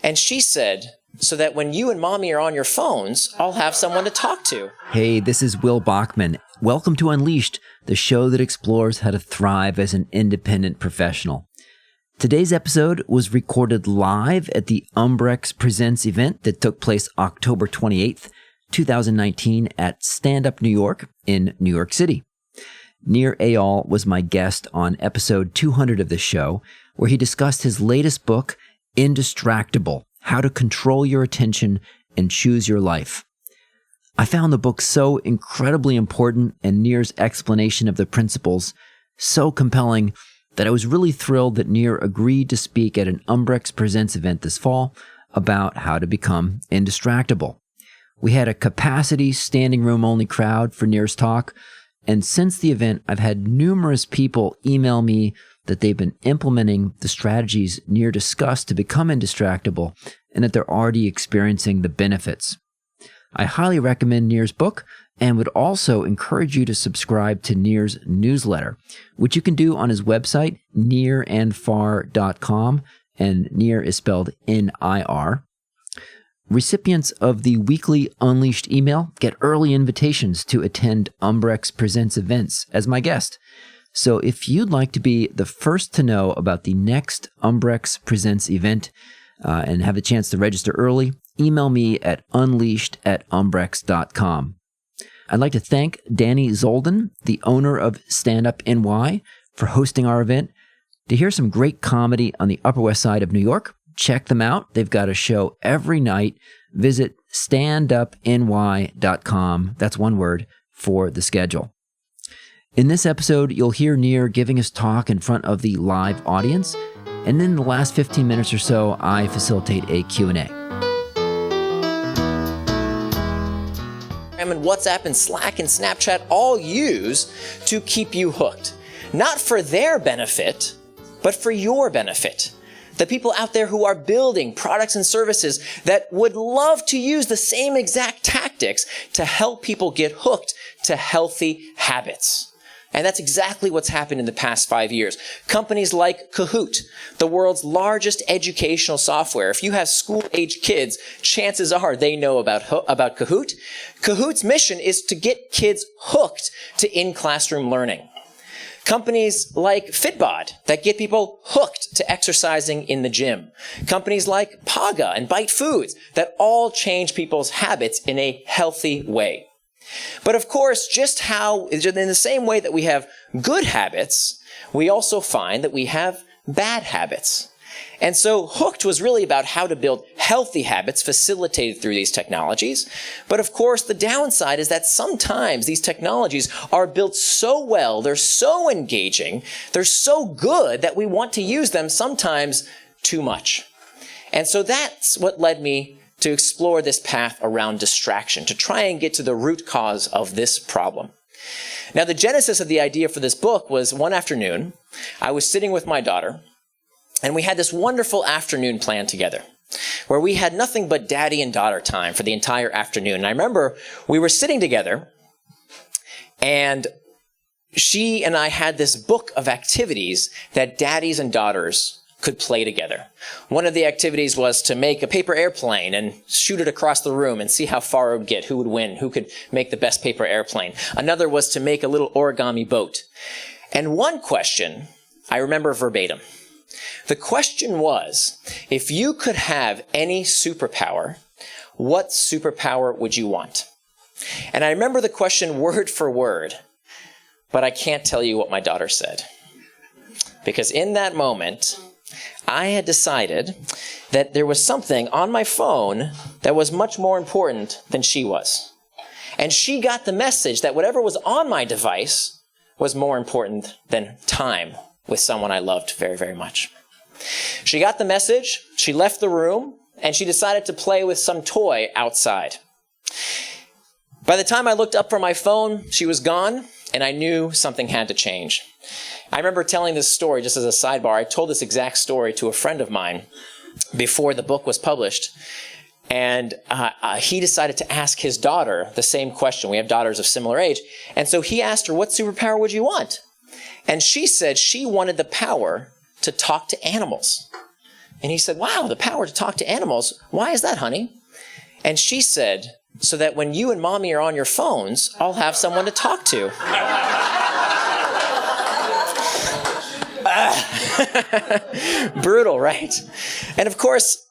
And she said, so that when you and mommy are on your phones, I'll have someone to talk to. Hey, this is Will Bachman. Welcome to Unleashed, the show that explores how to thrive as an independent professional. Today's episode was recorded live at the Umbrex Presents event that took place October 28th, 2019 at StandUpNY in New York City. Nir Eyal was my guest on episode 200 of the show, where he discussed his latest book, Indistractable: How to Control Your Attention and Choose Your Life. I found the book so incredibly important and Nir's explanation of the principles so compelling that I was really thrilled that Nir agreed to speak at an Umbrex Presents event this fall about how to become indistractable. We had a capacity standing room only crowd for Nir's talk, and since the event, I've had numerous people email me that they've been implementing the strategies Nir discussed to become indistractable and that they're already experiencing the benefits. I highly recommend Nir's book and would also encourage you to subscribe to Nir's newsletter, which you can do on his website, nirandfar.com, and Nir is spelled N-I-R. Recipients of the weekly Unleashed email get early invitations to attend Umbrex Presents events as my guest. So if you'd like to be the first to know about the next Umbrex Presents event and have a chance to register early, email me at unleashed@umbrex.com. I'd like to thank Danny Zolden, the owner of StandUpNY, for hosting our event. To hear some great comedy on the Upper West Side of New York, check them out. They've got a show every night. Visit StandUpNY.com, that's one word, for the schedule. In this episode, you'll hear Nir giving his talk in front of the live audience, and then the last 15 minutes or so, I facilitate a Q&A. And WhatsApp and Slack and Snapchat all use to keep you hooked. Not for their benefit, but for your benefit. The people out there who are building products and services that would love to use the same exact tactics to help people get hooked to healthy habits. And that's exactly what's happened in the past 5 years. Companies like Kahoot, the world's largest educational software. If you have school-age kids, chances are they know about Kahoot. Kahoot's mission is to get kids hooked to in-classroom learning. Companies like Fitbod that get people hooked to exercising in the gym. Companies like Paga and Byte Foods that all change people's habits in a healthy way. But of course, just how, in the same way that we have good habits, we also find that we have bad habits. And so Hooked was really about how to build healthy habits facilitated through these technologies. But of course, the downside is that sometimes these technologies are built so well, they're so engaging, they're so good that we want to use them sometimes too much. And so that's what led me to explore this path around distraction, to try and get to the root cause of this problem. Now, the genesis of the idea for this book was one afternoon, I was sitting with my daughter, and we had this wonderful afternoon plan together, where we had nothing but daddy and daughter time for the entire afternoon. And I remember we were sitting together, and she and I had this book of activities that daddies and daughters could play together. One of the activities was to make a paper airplane and shoot it across the room and see how far it would get, who would win, who could make the best paper airplane. Another was to make a little origami boat. And one question I remember verbatim. The question was, if you could have any superpower, what superpower would you want? And I remember the question word for word, but I can't tell you what my daughter said. Because in that moment, I had decided that there was something on my phone that was much more important than she was. And she got the message that whatever was on my device was more important than time with someone I loved very, very much. She got the message, she left the room, and she decided to play with some toy outside. By the time I looked up from my phone, she was gone, and I knew something had to change. I remember telling this story just as a sidebar. I told this exact story to a friend of mine before the book was published. And he decided to ask his daughter the same question. We have daughters of similar age. And so he asked her, what superpower would you want? And she said she wanted the power to talk to animals. And he said, wow, the power to talk to animals. Why is that, honey? And she said, so that when you and mommy are on your phones, I'll have someone to talk to. Brutal, right? And of course,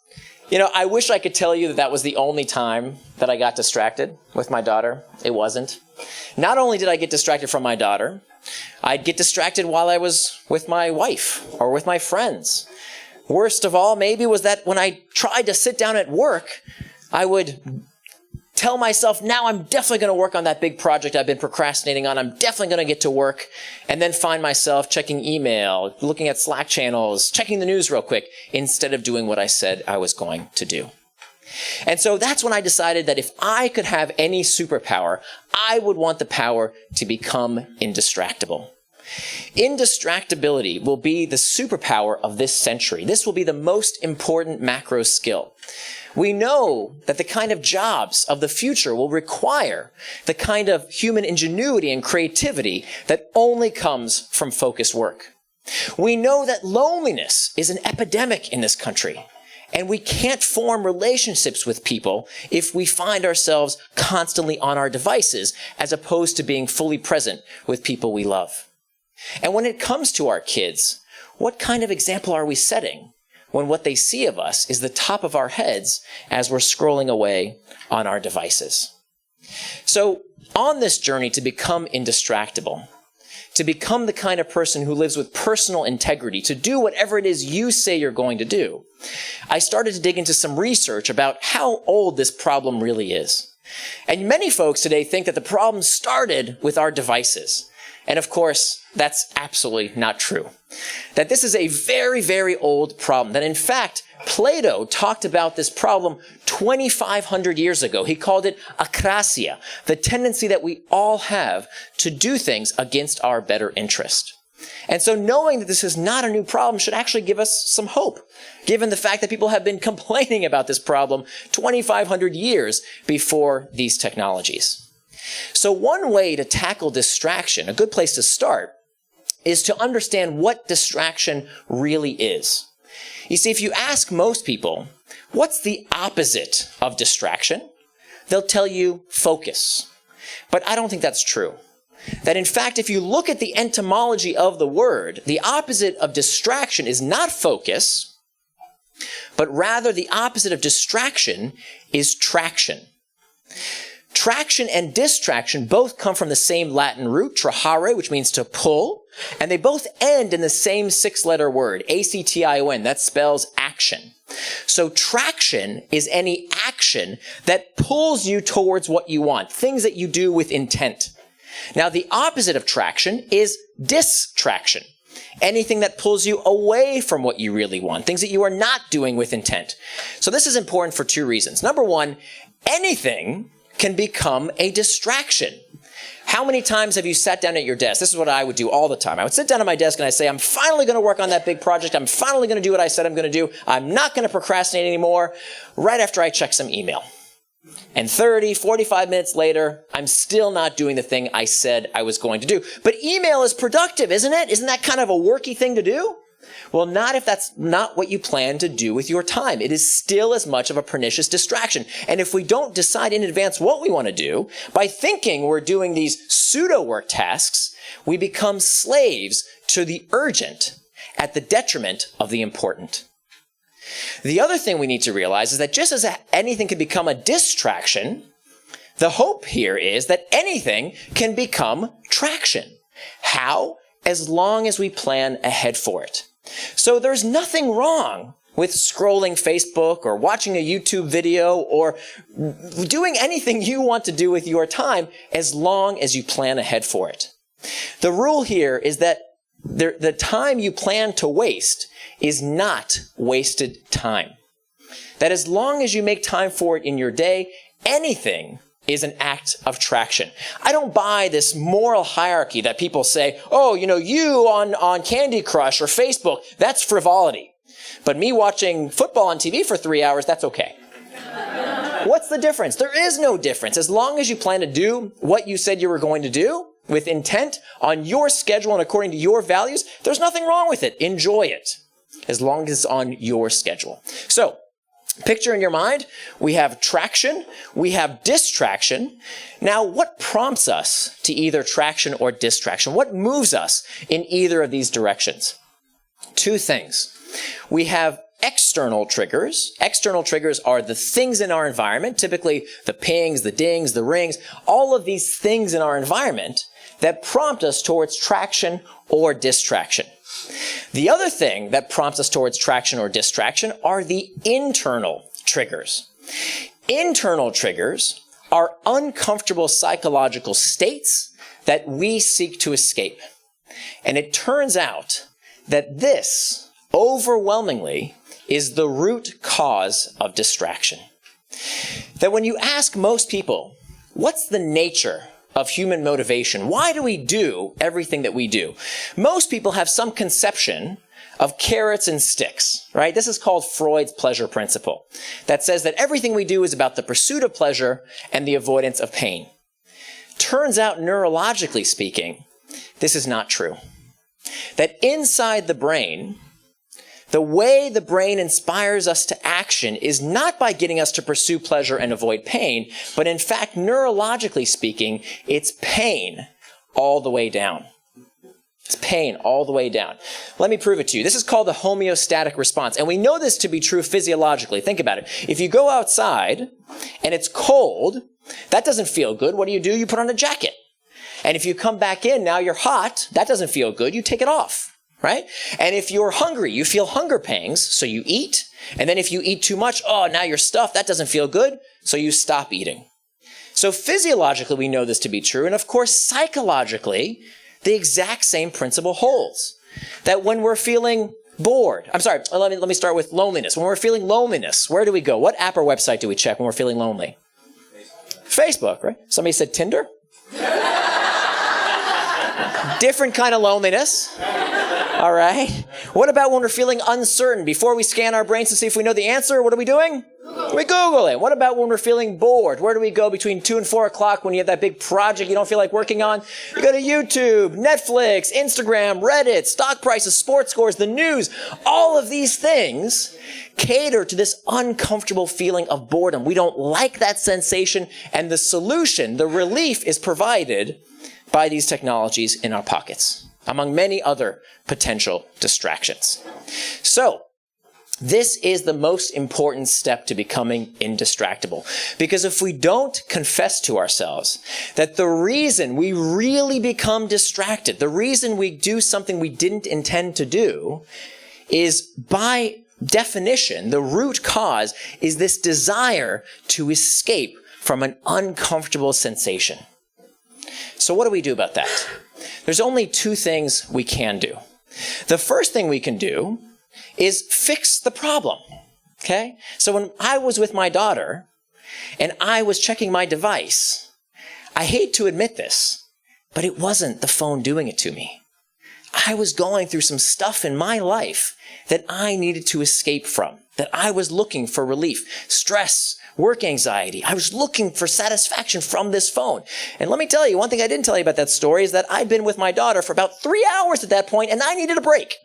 I wish I could tell you that that was the only time that I got distracted with my daughter. It wasn't. Not only did I get distracted from my daughter, I'd get distracted while I was with my wife or with my friends. Worst of all, maybe, was that when I tried to sit down at work, I would tell myself, now I'm definitely going to work on that big project I've been procrastinating on. I'm definitely going to get to work, and then find myself checking email, looking at Slack channels, checking the news real quick, instead of doing what I said I was going to do. And so that's when I decided that if I could have any superpower, I would want the power to become indistractable. Indistractability will be the superpower of this century. This will be the most important macro skill. We know that the kind of jobs of the future will require the kind of human ingenuity and creativity that only comes from focused work. We know that loneliness is an epidemic in this country, and we can't form relationships with people if we find ourselves constantly on our devices as opposed to being fully present with people we love. And when it comes to our kids, what kind of example are we setting when what they see of us is the top of our heads as we're scrolling away on our devices? So on this journey to become indistractable, to become the kind of person who lives with personal integrity, to do whatever it is you say you're going to do, I started to dig into some research about how old this problem really is. And many folks today think that the problem started with our devices. And of course, that's absolutely not true. That this is a very, very old problem. That in fact, Plato talked about this problem 2,500 years ago. He called it akrasia, the tendency that we all have to do things against our better interest. And so knowing that this is not a new problem should actually give us some hope, given the fact that people have been complaining about this problem 2,500 years before these technologies. So one way to tackle distraction, a good place to start, is to understand what distraction really is. You see, if you ask most people, what's the opposite of distraction? They'll tell you focus. But I don't think that's true. That in fact, if you look at the etymology of the word, the opposite of distraction is not focus, but rather the opposite of distraction is traction. Traction and distraction both come from the same Latin root, trahare, which means to pull, and they both end in the same six-letter word, A-C-T-I-O-N, that spells action. So traction is any action that pulls you towards what you want, things that you do with intent. Now, the opposite of traction is distraction, anything that pulls you away from what you really want, things that you are not doing with intent. So this is important for two reasons. Number one, anything can become a distraction. How many times have you sat down at your desk? This is what I would do all the time. I would sit down at my desk and I'd say, I'm finally going to work on that big project. I'm finally going to do what I said I'm going to do. I'm not going to procrastinate anymore, right after I check some email. And 30, 45 minutes later, I'm still not doing the thing I said I was going to do. But email is productive, isn't it? Isn't that kind of a worky thing to do? Well, not if that's not what you plan to do with your time. It is still as much of a pernicious distraction. And if we don't decide in advance what we want to do, by thinking we're doing these pseudo-work tasks, we become slaves to the urgent at the detriment of the important. The other thing we need to realize is that just as anything can become a distraction, the hope here is that anything can become traction. How? As long as we plan ahead for it. So there's nothing wrong with scrolling Facebook or watching a YouTube video or doing anything you want to do with your time as long as you plan ahead for it. The rule here is that the time you plan to waste is not wasted time. That as long as you make time for it in your day, anything is an act of traction. I don't buy this moral hierarchy that people say, oh, you on Candy Crush or Facebook, that's frivolity. But me watching football on TV for 3 hours, that's okay. What's the difference? There is no difference. As long as you plan to do what you said you were going to do with intent on your schedule and according to your values, there's nothing wrong with it. Enjoy it. as long as it's on your schedule. So, picture in your mind, we have traction, we have distraction. Now, what prompts us to either traction or distraction? What moves us in either of these directions? Two things. We have external triggers. External triggers are the things in our environment, typically the pings, the dings, the rings, all of these things in our environment that prompt us towards traction or distraction. The other thing that prompts us towards traction or distraction are the internal triggers. Internal triggers are uncomfortable psychological states that we seek to escape. And it turns out that this, overwhelmingly, is the root cause of distraction. That when you ask most people, what's the nature of human motivation? Why do we do everything that we do? Most people have some conception of carrots and sticks, right? This is called Freud's pleasure principle, that says that everything we do is about the pursuit of pleasure and the avoidance of pain. Turns out, neurologically speaking, this is not true. That inside the brain, the way the brain inspires us to action is not by getting us to pursue pleasure and avoid pain, but in fact, neurologically speaking, it's pain all the way down. It's pain all the way down. Let me prove it to you. This is called the homeostatic response, and we know this to be true physiologically. Think about it. If you go outside and it's cold, that doesn't feel good. What do? You put on a jacket. And if you come back in, now you're hot, that doesn't feel good. You take it off. Right? And if you're hungry, you feel hunger pangs, so you eat. And then if you eat too much, now you're stuffed, that doesn't feel good, so you stop eating. So physiologically, we know this to be true. And of course, psychologically, the exact same principle holds. That when we're feeling bored, let me start with loneliness. When we're feeling loneliness, where do we go? What app or website do we check when we're feeling lonely? Facebook, right? Somebody said Tinder? Different kind of loneliness. All right. What about when we're feeling uncertain? Before we scan our brains to see if we know the answer, what are we doing? We Google it. What about when we're feeling bored? Where do we go between 2 and 4 o'clock when you have that big project you don't feel like working on? You go to YouTube, Netflix, Instagram, Reddit, stock prices, sports scores, the news. All of these things cater to this uncomfortable feeling of boredom. We don't like that sensation, and the solution, the relief, is provided by these technologies in our pockets, among many other potential distractions. So, this is the most important step to becoming indistractable. Because if we don't confess to ourselves that the reason we really become distracted, the reason we do something we didn't intend to do, is by definition, the root cause is this desire to escape from an uncomfortable sensation. So what do we do about that? There's only two things we can do. The first thing we can do is fix the problem, okay? So when I was with my daughter and I was checking my device, I hate to admit this, but it wasn't the phone doing it to me. I was going through some stuff in my life that I needed to escape from, that I was looking for relief, stress, work anxiety. I was looking for satisfaction from this phone. And let me tell you, one thing I didn't tell you about that story is that I'd been with my daughter for about 3 hours at that point, and I needed a break.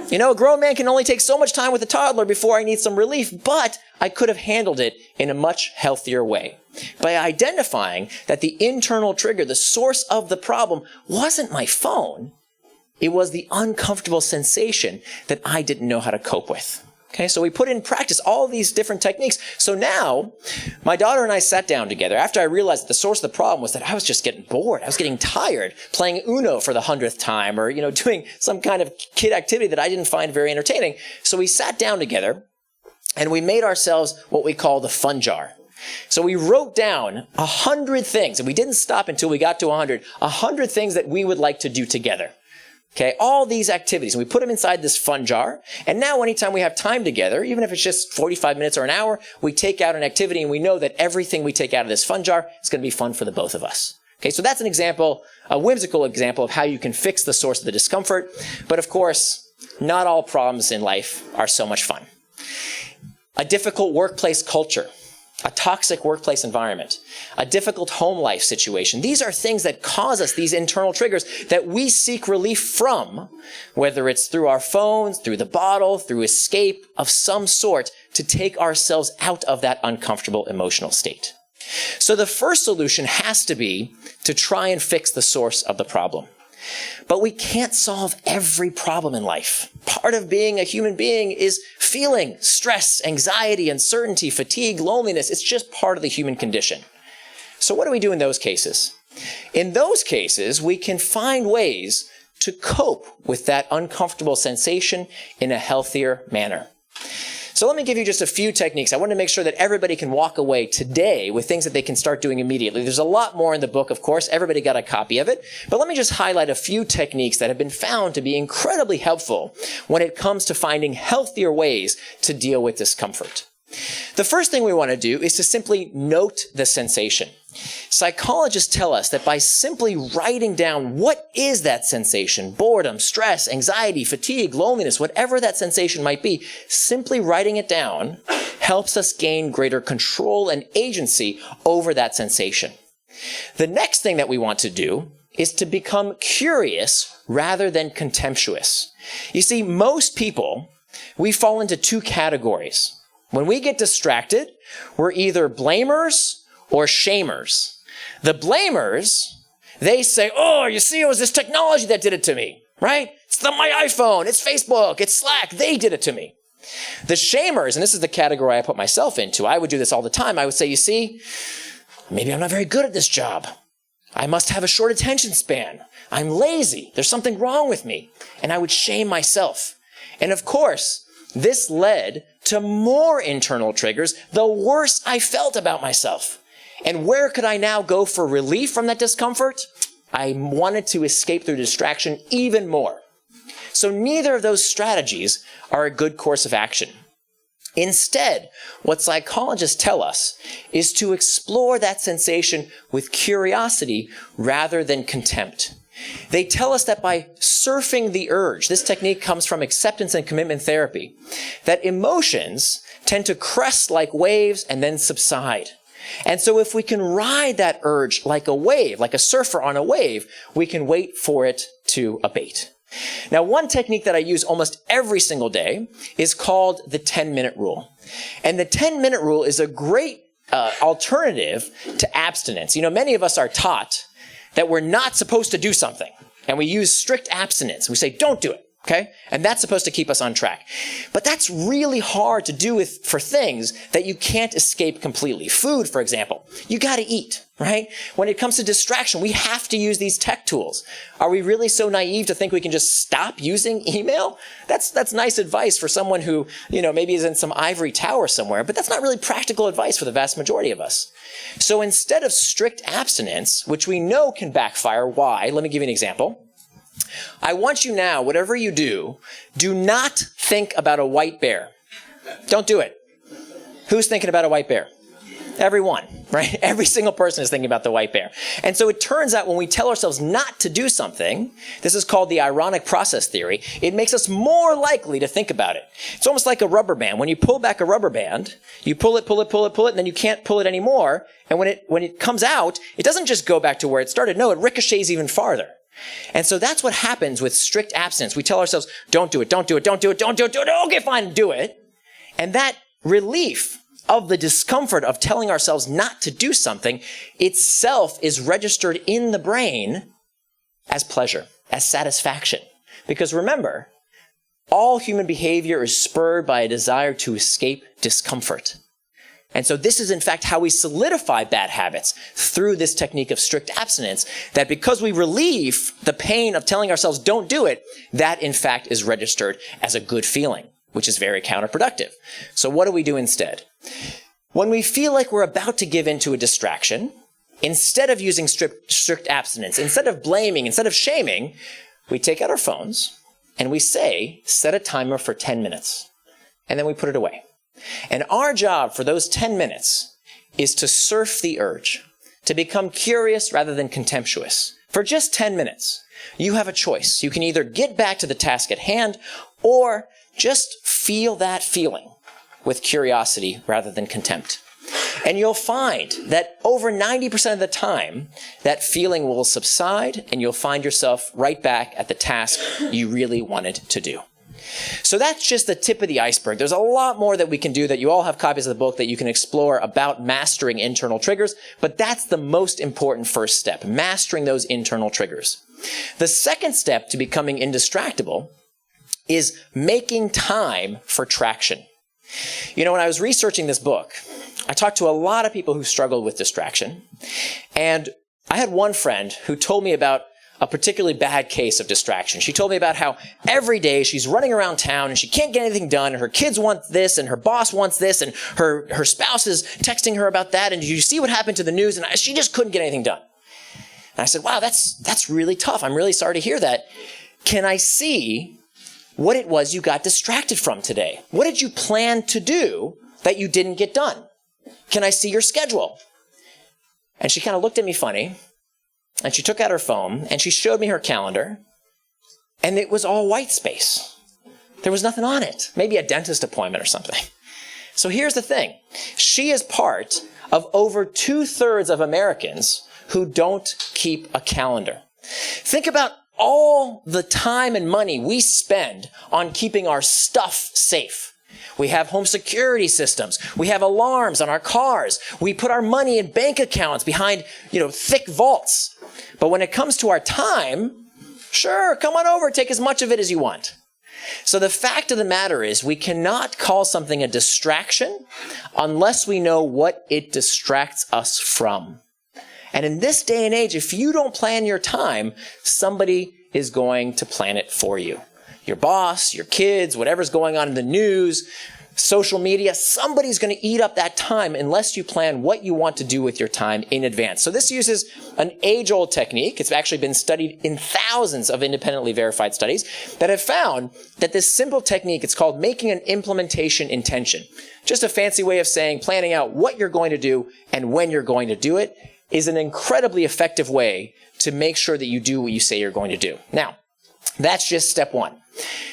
You know, a grown man can only take so much time with a toddler before I need some relief, but I could have handled it in a much healthier way. By identifying that the internal trigger, the source of the problem, wasn't my phone. It was the uncomfortable sensation that I didn't know how to cope with. Okay, so we put in practice all these different techniques. So now, my daughter and I sat down together after I realized that the source of the problem was that I was just getting bored. I was getting tired playing Uno for the 100th time or, doing some kind of kid activity that I didn't find very entertaining. So we sat down together and we made ourselves what we call the fun jar. So we wrote down 100 things, and we didn't stop until we got to 100 things that we would like to do together. Okay, all these activities, and we put them inside this fun jar. And now anytime we have time together, even if it's just 45 minutes or an hour, we take out an activity and we know that everything we take out of this fun jar is going to be fun for the both of us. Okay, so that's an example, a whimsical example of how you can fix the source of the discomfort. But of course, not all problems in life are so much fun. A difficult workplace culture. a toxic workplace environment, a difficult home life situation. These are things that cause us these internal triggers that we seek relief from, whether it's through our phones, through the bottle, through escape of some sort, to take ourselves out of that uncomfortable emotional state. So the first solution has to be to try and fix the source of the problem. But we can't solve every problem in life. Part of being a human being is feeling stress, anxiety, uncertainty, fatigue, loneliness. It's just part of the human condition. So what do we do in those cases? In those cases, we can find ways to cope with that uncomfortable sensation in a healthier manner. So let me give you just a few techniques. I want to make sure that everybody can walk away today with things that they can start doing immediately. There's a lot more in the book, of course. Everybody got a copy of it. But let me just highlight a few techniques that have been found to be incredibly helpful when it comes to finding healthier ways to deal with discomfort. The first thing we want to do is to simply note the sensation. Psychologists tell us that by simply writing down what is that sensation, boredom, stress, anxiety, fatigue, loneliness, whatever that sensation might be, simply writing it down helps us gain greater control and agency over that sensation. The next thing that we want to do is to become curious rather than contemptuous. You see, most people, we fall into two categories. When we get distracted, we're either blamers or shamers. The blamers, they say, oh, you see, it was this technology that did it to me, right? It's my iPhone, it's Facebook, it's Slack, they did it to me. The shamers, and this is the category I put myself into, I would do this all the time. I would say, you see, maybe I'm not very good at this job. I must have a short attention span. I'm lazy. There's something wrong with me. And I would shame myself. And of course, this led to more internal triggers, the worse I felt about myself. And where could I now go for relief from that discomfort? I wanted to escape through distraction even more. So neither of those strategies are a good course of action. Instead, what psychologists tell us is to explore that sensation with curiosity rather than contempt. They tell us that by surfing the urge, this technique comes from acceptance and commitment therapy, that emotions tend to crest like waves and then subside. And so if we can ride that urge like a wave, like a surfer on a wave, we can wait for it to abate. Now, one technique that I use almost every single day is called the 10-minute rule. And the 10-minute rule is a great alternative to abstinence. You know, many of us are taught that we're not supposed to do something, and we use strict abstinence. We say, don't do it, okay? And that's supposed to keep us on track. But that's really hard to do for things that you can't escape completely. Food, for example, you gotta eat, right? When it comes to distraction, we have to use these tech tools. Are we really so naive to think we can just stop using email? That's nice advice for someone who, you know, maybe is in some ivory tower somewhere, but that's not really practical advice for the vast majority of us. So instead of strict abstinence, which we know can backfire, why? Let me give you an example. I want you now, whatever you do not think about a white bear. Don't do it. Who's thinking about a white bear? Everyone, right? Every single person is thinking about the white bear. And so it turns out when we tell ourselves not to do something, this is called the ironic process theory, it makes us more likely to think about it. It's almost like a rubber band. When you pull back a rubber band, you pull it, and then you can't pull it anymore. And when it comes out, it doesn't just go back to where it started. No, it ricochets even farther. And so that's what happens with strict abstinence. We tell ourselves, don't do it, don't do it, don't do it, don't do it, don't do it. Okay, fine, do it. And that relief of the discomfort of telling ourselves not to do something itself is registered in the brain as pleasure, as satisfaction. Because remember, all human behavior is spurred by a desire to escape discomfort. And so this is in fact how we solidify bad habits, through this technique of strict abstinence, that because we relieve the pain of telling ourselves don't do it, that in fact is registered as a good feeling, which is very counterproductive. So what do we do instead? When we feel like we're about to give in to a distraction, instead of using strict abstinence, instead of blaming, instead of shaming, we take out our phones and we say, set a timer for 10 minutes. And then we put it away. And our job for those 10 minutes is to surf the urge, to become curious rather than contemptuous. For just 10 minutes, you have a choice. You can either get back to the task at hand or just feel that feeling with curiosity rather than contempt. And you'll find that over 90% of the time, that feeling will subside and you'll find yourself right back at the task you really wanted to do. So that's just the tip of the iceberg. There's a lot more that we can do that you all have copies of the book that you can explore about mastering internal triggers, but that's the most important first step, mastering those internal triggers. The second step to becoming indistractable is making time for traction. You know, when I was researching this book, I talked to a lot of people who struggled with distraction, and I had one friend who told me about a particularly bad case of distraction. She told me about how every day she's running around town and she can't get anything done, and her kids want this, and her boss wants this, and her spouse is texting her about that, and you see what happened to the news, and she just couldn't get anything done. And I said, wow, that's really tough. I'm really sorry to hear that. Can I see what it was you got distracted from today? What did you plan to do that you didn't get done? Can I see your schedule? And she kind of looked at me funny, and she took out her phone, and she showed me her calendar, and it was all white space. There was nothing on it. Maybe a dentist appointment or something. So here's the thing. She is part of over 2/3 of Americans who don't keep a calendar. Think about all the time and money we spend on keeping our stuff safe. We have home security systems. We have alarms on our cars. We put our money in bank accounts behind, thick vaults. But when it comes to our time, sure, come on over, take as much of it as you want. So the fact of the matter is we cannot call something a distraction unless we know what it distracts us from. And in this day and age, if you don't plan your time, somebody is going to plan it for you. Your boss, your kids, whatever's going on in the news, social media, somebody's going to eat up that time unless you plan what you want to do with your time in advance. So this uses an age-old technique. It's actually been studied in thousands of independently verified studies that have found that this simple technique, it's called making an implementation intention. Just a fancy way of saying planning out what you're going to do and when you're going to do it is an incredibly effective way to make sure that you do what you say you're going to do. Now, that's just step one.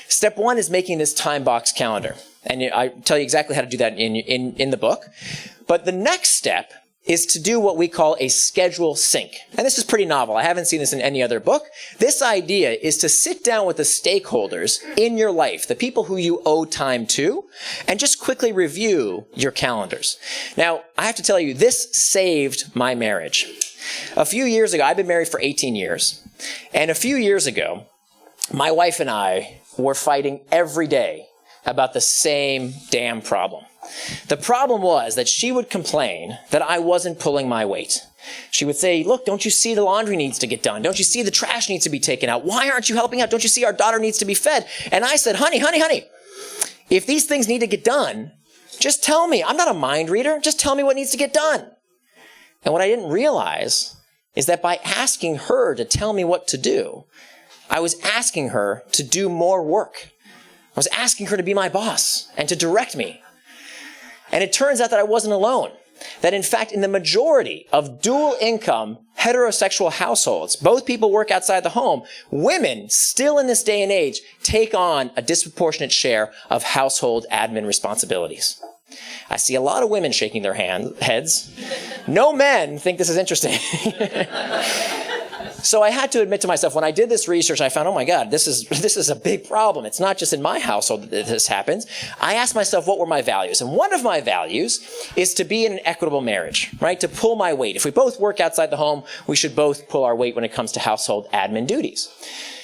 Step one is making this time box calendar. And I tell you exactly how to do that in the book. But the next step is to do what we call a schedule sync. And this is pretty novel. I haven't seen this in any other book. This idea is to sit down with the stakeholders in your life, the people who you owe time to, and just quickly review your calendars. Now, I have to tell you, this saved my marriage. A few years ago, I've been married for 18 years. And a few years ago, my wife and I were fighting every day about the same damn problem. The problem was that she would complain that I wasn't pulling my weight. She would say, look, don't you see the laundry needs to get done? Don't you see the trash needs to be taken out? Why aren't you helping out? Don't you see our daughter needs to be fed? And I said, honey, if these things need to get done, just tell me. I'm not a mind reader. Just tell me what needs to get done. And what I didn't realize is that by asking her to tell me what to do, I was asking her to do more work. I was asking her to be my boss and to direct me. And it turns out that I wasn't alone. That in fact, in the majority of dual income heterosexual households, both people work outside the home, women still in this day and age take on a disproportionate share of household admin responsibilities. I see a lot of women shaking their heads. No men think this is interesting. So I had to admit to myself, when I did this research, I found, oh my God, this is a big problem. It's not just in my household that this happens. I asked myself, what were my values? And one of my values is to be in an equitable marriage, right? To pull my weight. If we both work outside the home, we should both pull our weight when it comes to household admin duties.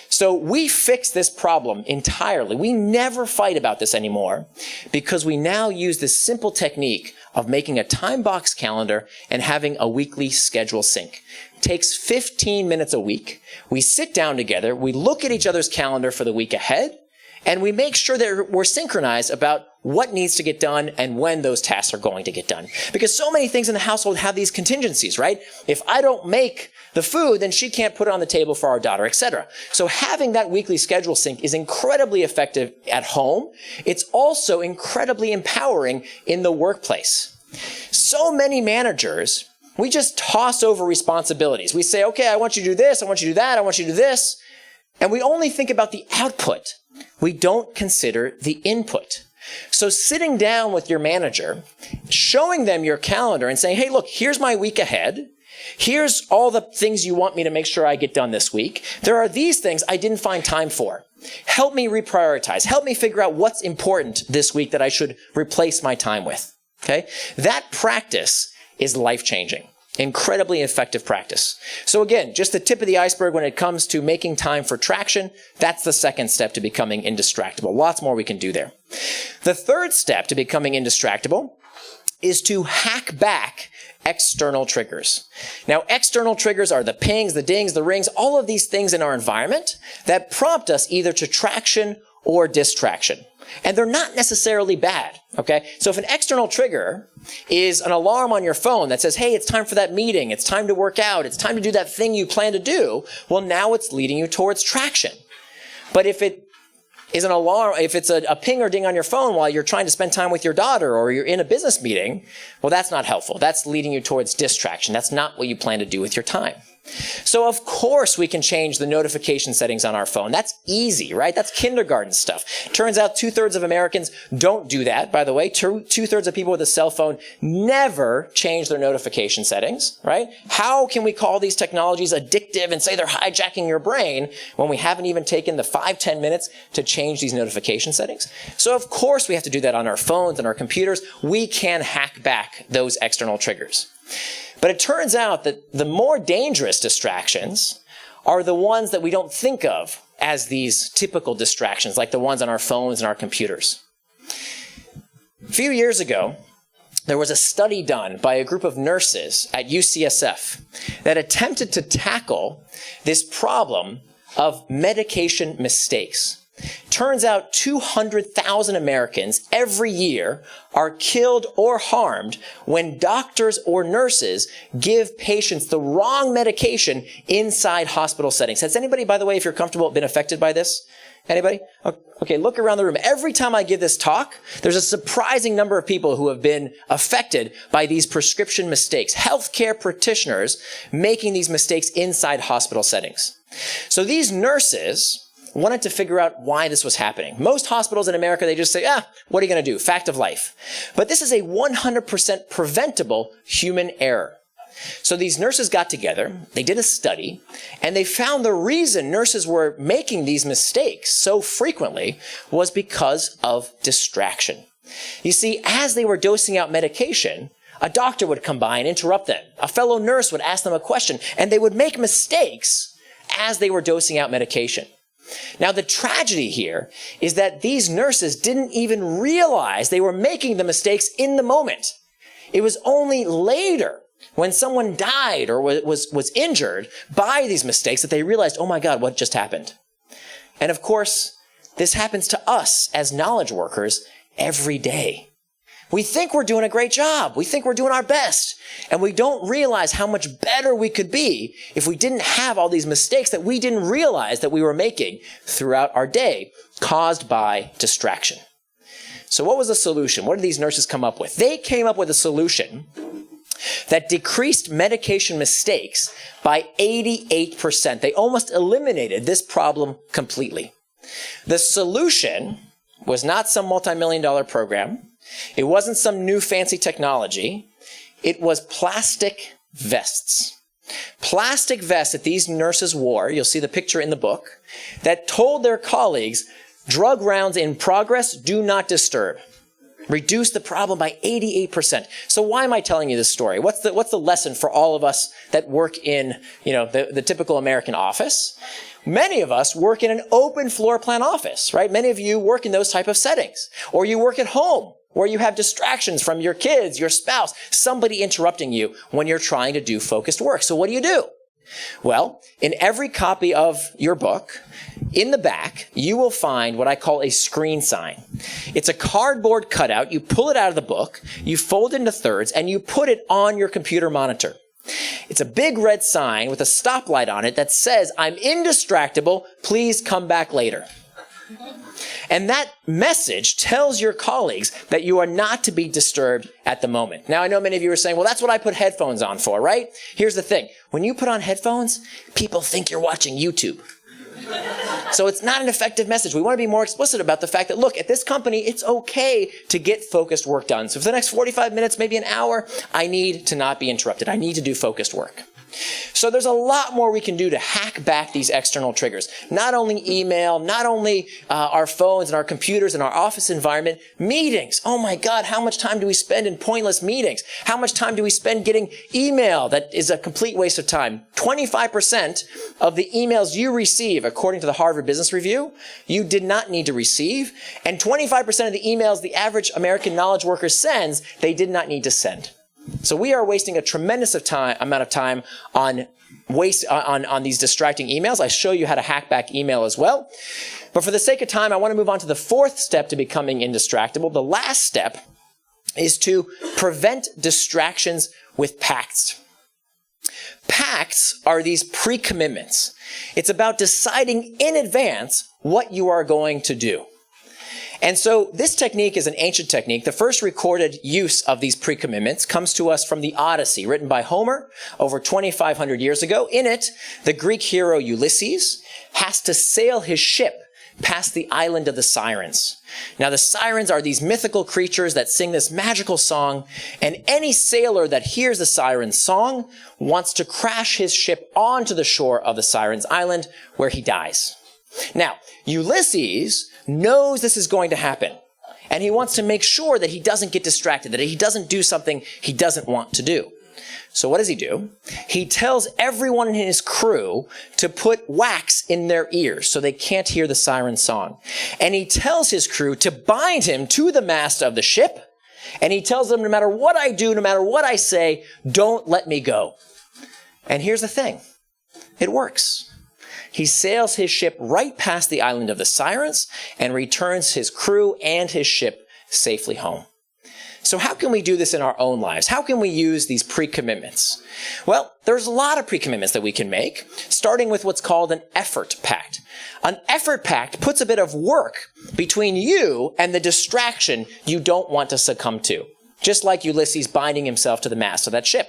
So we fixed this problem entirely. We never fight about this anymore because we now use this simple technique of making a time box calendar and having a weekly schedule sync. It takes 15 minutes a week. We sit down together, we look at each other's calendar for the week ahead, and we make sure that we're synchronized about what needs to get done and when those tasks are going to get done. Because so many things in the household have these contingencies, right? If I don't make the food, then she can't put it on the table for our daughter, etc. So having that weekly schedule sync is incredibly effective at home. It's also incredibly empowering in the workplace. So many managers, we just toss over responsibilities. We say, okay, I want you to do this, I want you to do that, I want you to do this. And we only think about the output. We don't consider the input. So sitting down with your manager, showing them your calendar and saying, hey, look, here's my week ahead. Here's all the things you want me to make sure I get done this week. There are these things I didn't find time for. Help me reprioritize. Help me figure out what's important this week that I should replace my time with. Okay? That practice is life-changing. Incredibly effective practice. So again, just the tip of the iceberg when it comes to making time for traction. That's the second step to becoming indistractable. Lots more we can do there. The third step to becoming indistractable is to hack back external triggers. Now, external triggers are the pings, the dings, the rings, all of these things in our environment that prompt us either to traction or distraction. And they're not necessarily bad, okay? So if an external trigger is an alarm on your phone that says, hey, it's time for that meeting, it's time to work out, it's time to do that thing you plan to do, well, now it's leading you towards traction. But if it is an alarm, if it's a ping or ding on your phone while you're trying to spend time with your daughter or you're in a business meeting, well, that's not helpful. That's leading you towards distraction. That's not what you plan to do with your time. So of course we can change the notification settings on our phone. That's easy, right? That's kindergarten stuff. Turns out 2/3 of Americans don't do that, by the way. 2/3 of people with a cell phone never change their notification settings, right? How can we call these technologies addictive and say they're hijacking your brain when we haven't even taken the 5-10 minutes to change these notification settings? So of course we have to do that on our phones and our computers. We can hack back those external triggers. But it turns out that the more dangerous distractions are the ones that we don't think of as these typical distractions, like the ones on our phones and our computers. A few years ago, there was a study done by a group of nurses at UCSF that attempted to tackle this problem of medication mistakes. Turns out 200,000 Americans every year are killed or harmed when doctors or nurses give patients the wrong medication inside hospital settings. Has anybody, by the way, if you're comfortable, been affected by this? Anybody? Okay, look around the room. Every time I give this talk, there's a surprising number of people who have been affected by these prescription mistakes. Healthcare practitioners making these mistakes inside hospital settings. So these nurses wanted to figure out why this was happening. Most hospitals in America, they just say, what are you going to do? Fact of life. But this is a 100% preventable human error. So these nurses got together, they did a study, and they found the reason nurses were making these mistakes so frequently was because of distraction. You see, as they were dosing out medication, a doctor would come by and interrupt them. A fellow nurse would ask them a question, and they would make mistakes as they were dosing out medication. Now, the tragedy here is that these nurses didn't even realize they were making the mistakes in the moment. It was only later, when someone died or was injured by these mistakes, that they realized, oh my God, what just happened? And of course, this happens to us as knowledge workers every day. We think we're doing a great job. We think we're doing our best. And we don't realize how much better we could be if we didn't have all these mistakes that we didn't realize that we were making throughout our day, caused by distraction. So what was the solution? What did these nurses come up with? They came up with a solution that decreased medication mistakes by 88%. They almost eliminated this problem completely. The solution was not some multi-million-dollar program. It wasn't some new fancy technology. It was plastic vests. Plastic vests that these nurses wore, you'll see the picture in the book, that told their colleagues, drug rounds in progress, do not disturb. Reduce the problem by 88%. So why am I telling you this story? What's the lesson for all of us that work in, the typical American office? Many of us work in an open floor plan office, right? Many of you work in those type of settings. Or you work at home, where you have distractions from your kids, your spouse, somebody interrupting you when you're trying to do focused work. So what do? Well, in every copy of your book, in the back, you will find what I call a screen sign. It's a cardboard cutout. You pull it out of the book, you fold it into thirds, and you put it on your computer monitor. It's a big red sign with a stoplight on it that says, I'm indistractable, please come back later. And that message tells your colleagues that you are not to be disturbed at the moment. Now, I know many of you are saying, well, that's what I put headphones on for, right? Here's the thing. When you put on headphones, people think you're watching YouTube. So it's not an effective message. We want to be more explicit about the fact that, look, at this company, it's okay to get focused work done. So for the next 45 minutes, maybe an hour, I need to not be interrupted. I need to do focused work. So there's a lot more we can do to hack back these external triggers. Not only email, not only our phones and our computers and our office environment, meetings. Oh my God, how much time do we spend in pointless meetings? How much time do we spend getting email that is a complete waste of time? 25% of the emails you receive, according to the Harvard Business Review, you did not need to receive. And 25% of the emails the average American knowledge worker sends, they did not need to send. So we are wasting a tremendous amount of time on these distracting emails. I show you how to hack back email as well. But for the sake of time, I want to move on to the fourth step to becoming indistractable. The last step is to prevent distractions with pacts. Pacts are these pre-commitments. It's about deciding in advance what you are going to do. And so this technique is an ancient technique. The first recorded use of these pre-commitments comes to us from the Odyssey, written by Homer over 2,500 years ago. In it, the Greek hero Ulysses has to sail his ship past the island of the Sirens. Now, the Sirens are these mythical creatures that sing this magical song, and any sailor that hears the Sirens' song wants to crash his ship onto the shore of the Sirens' island, where he dies. Now, Ulysses knows this is going to happen, and he wants to make sure that he doesn't get distracted, that he doesn't do something he doesn't want to do. So what does he do? He tells everyone in his crew to put wax in their ears so they can't hear the siren song. And he tells his crew to bind him to the mast of the ship, and he tells them, no matter what I do, no matter what I say, don't let me go. And here's the thing. It works. He sails his ship right past the island of the Sirens and returns his crew and his ship safely home. So how can we do this in our own lives? How can we use these pre-commitments? Well, there's a lot of pre-commitments that we can make, starting with what's called an effort pact. An effort pact puts a bit of work between you and the distraction you don't want to succumb to. Just like Ulysses binding himself to the mast of that ship.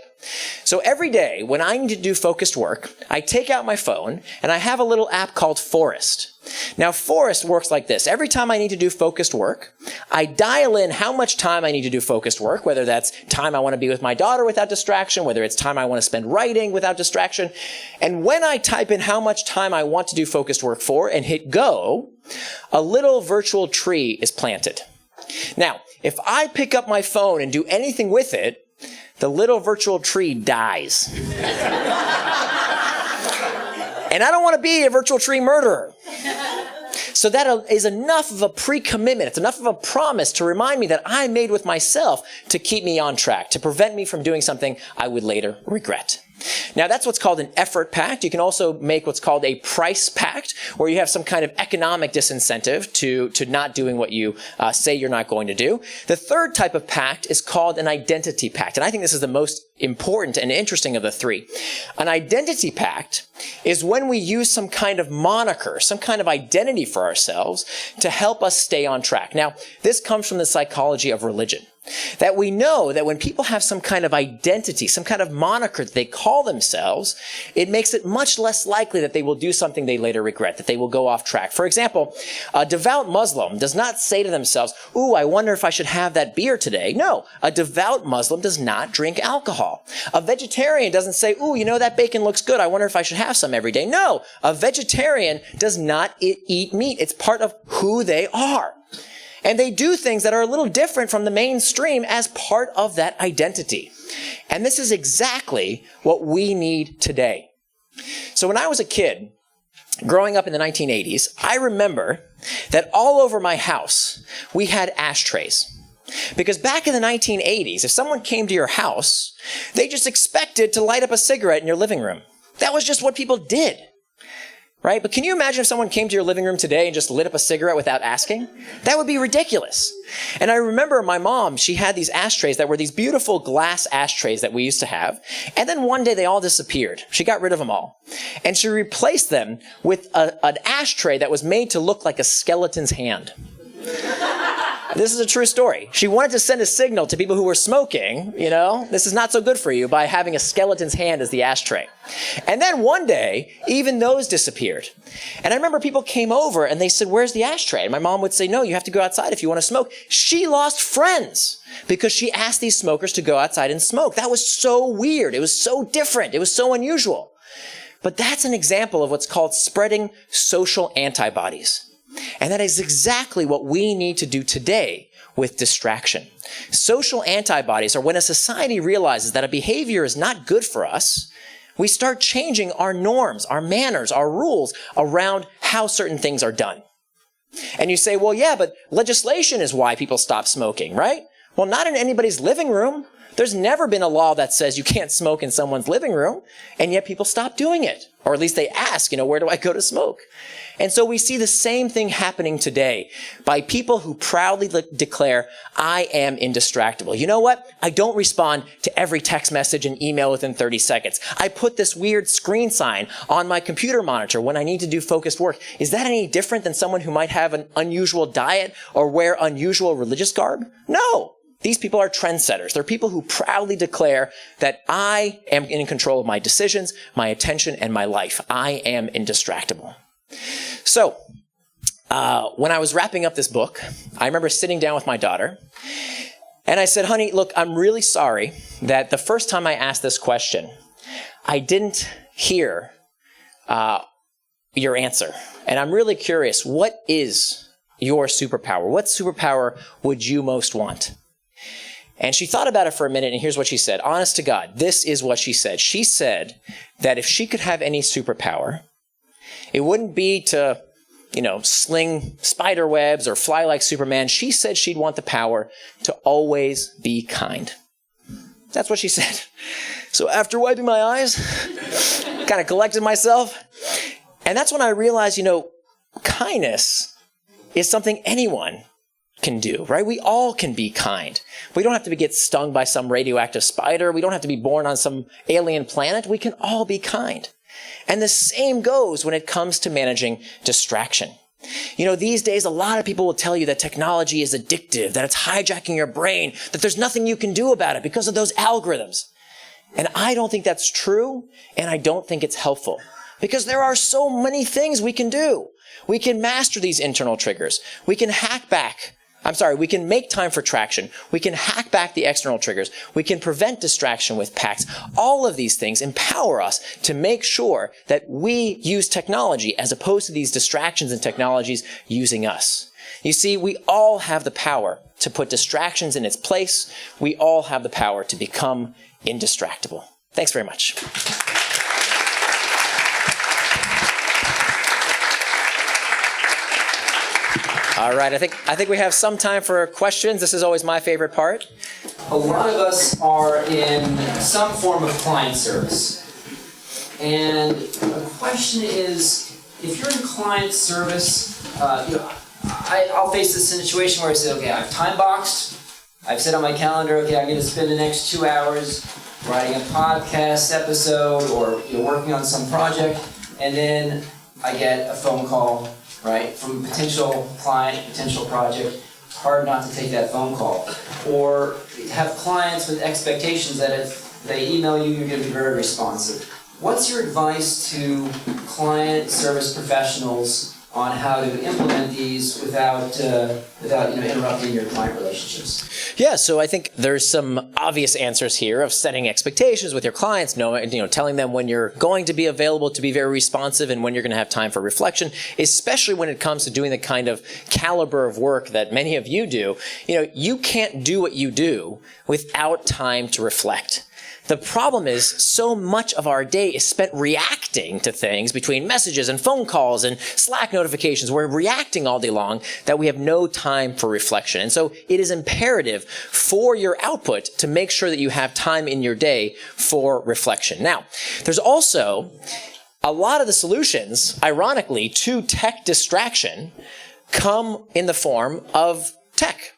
So every day, when I need to do focused work, I take out my phone, and I have a little app called Forest. Now, Forest works like this. Every time I need to do focused work, I dial in how much time I need to do focused work, whether that's time I want to be with my daughter without distraction, whether it's time I want to spend writing without distraction. And when I type in how much time I want to do focused work for and hit go, a little virtual tree is planted. Now, if I pick up my phone and do anything with it, the little virtual tree dies. And I don't want to be a virtual tree murderer. So that is enough of a pre-commitment. It's enough of a promise to remind me that I made with myself to keep me on track, to prevent me from doing something I would later regret. Now, that's what's called an effort pact. You can also make what's called a price pact, where you have some kind of economic disincentive to not doing what you say you're not going to do. The third type of pact is called an identity pact, and I think this is the most important and interesting of the three. An identity pact is when we use some kind of moniker, some kind of identity for ourselves to help us stay on track. Now, this comes from the psychology of religion. That we know that when people have some kind of identity, some kind of moniker that they call themselves, it makes it much less likely that they will do something they later regret, that they will go off track. For example, a devout Muslim does not say to themselves, ooh, I wonder if I should have that beer today. No, a devout Muslim does not drink alcohol. A vegetarian doesn't say, ooh, you know, that bacon looks good. I wonder if I should have some every day. No, a vegetarian does not eat meat. It's part of who they are. And they do things that are a little different from the mainstream as part of that identity. And this is exactly what we need today. So when I was a kid, growing up in the 1980s, I remember that all over my house, we had ashtrays. Because back in the 1980s, if someone came to your house, they just expected to light up a cigarette in your living room. That was just what people did. Right? But can you imagine if someone came to your living room today and just lit up a cigarette without asking? That would be ridiculous. And I remember my mom, she had these ashtrays that were these beautiful glass ashtrays that we used to have. And then one day they all disappeared. She got rid of them all. And she replaced them with an ashtray that was made to look like a skeleton's hand. This is a true story. She wanted to send a signal to people who were smoking, this is not so good for you, by having a skeleton's hand as the ashtray. And then one day, even those disappeared. And I remember people came over and they said, where's the ashtray? And my mom would say, no, you have to go outside if you want to smoke. She lost friends because she asked these smokers to go outside and smoke. That was so weird. It was so different. It was so unusual. But that's an example of what's called spreading social antibodies. And that is exactly what we need to do today with distraction. Social antibodies are when a society realizes that a behavior is not good for us, we start changing our norms, our manners, our rules around how certain things are done. And you say, well, yeah, but legislation is why people stop smoking, right? Well, not in anybody's living room. There's never been a law that says you can't smoke in someone's living room, and yet people stop doing it. Or at least they ask, where do I go to smoke? And so we see the same thing happening today by people who proudly declare, I am indistractable. You know what? I don't respond to every text message and email within 30 seconds. I put this weird screen sign on my computer monitor when I need to do focused work. Is that any different than someone who might have an unusual diet or wear unusual religious garb? No. These people are trendsetters. They're people who proudly declare that I am in control of my decisions, my attention, and my life. I am indistractable. So, when I was wrapping up this book, I remember sitting down with my daughter, and I said, honey, look, I'm really sorry that the first time I asked this question, I didn't hear your answer. And I'm really curious, what is your superpower? What superpower would you most want? And she thought about it for a minute, and here's what she said. Honest to God, this is what she said. She said that if she could have any superpower, it wouldn't be to, sling spider webs or fly like Superman. She said she'd want the power to always be kind. That's what she said. So after wiping my eyes, kind of collected myself, and that's when I realized, kindness is something anyone can do, right? We all can be kind. We don't have to get stung by some radioactive spider. We don't have to be born on some alien planet. We can all be kind. And the same goes when it comes to managing distraction. These days, a lot of people will tell you that technology is addictive, that it's hijacking your brain, that there's nothing you can do about it because of those algorithms. And I don't think that's true, and I don't think it's helpful. Because there are so many things we can do. We can master these internal triggers. We can we can make time for traction. We can hack back the external triggers. We can prevent distraction with pacts. All of these things empower us to make sure that we use technology as opposed to these distractions and technologies using us. You see, we all have the power to put distractions in its place. We all have the power to become indistractable. Thanks very much. All right, I think we have some time for questions. This is always my favorite part. A lot of us are in some form of client service. And the question is, if you're in client service, I'll face this situation where I say, okay, I've time boxed. I've set on my calendar, okay, I'm going to spend the next 2 hours writing a podcast episode or working on some project, and then I get a phone call, right, from a potential client, potential project. It's hard not to take that phone call. Or have clients with expectations that if they email you, you're going to be very responsive. What's your advice to client service professionals on how to implement these without interrupting your client relationships? Yeah, so I think there's some obvious answers here of setting expectations with your clients, telling them when you're going to be available to be very responsive and when you're going to have time for reflection, especially when it comes to doing the kind of caliber of work that many of you do. You can't do what you do without time to reflect. The problem is so much of our day is spent reacting to things between messages and phone calls and Slack notifications. We're reacting all day long that we have no time for reflection. And so it is imperative for your output to make sure that you have time in your day for reflection. Now, there's also a lot of the solutions, ironically, to tech distraction come in the form of tech.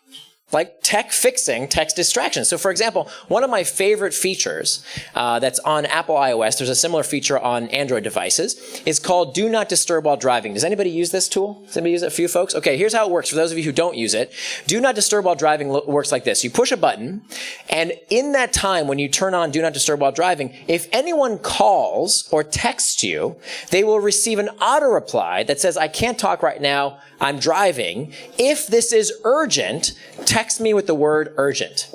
like tech fixing text distraction. So for example, one of my favorite features that's on Apple iOS, there's a similar feature on Android devices, is called Do Not Disturb While Driving. Does anybody use this tool? Does anybody use it? A few folks? Okay, here's how it works. For those of you who don't use it, Do Not Disturb While Driving works like this. You push a button, and in that time when you turn on Do Not Disturb While Driving, if anyone calls or texts you, they will receive an auto reply that says, I can't talk right now, I'm driving. If this is urgent, text me with the word urgent.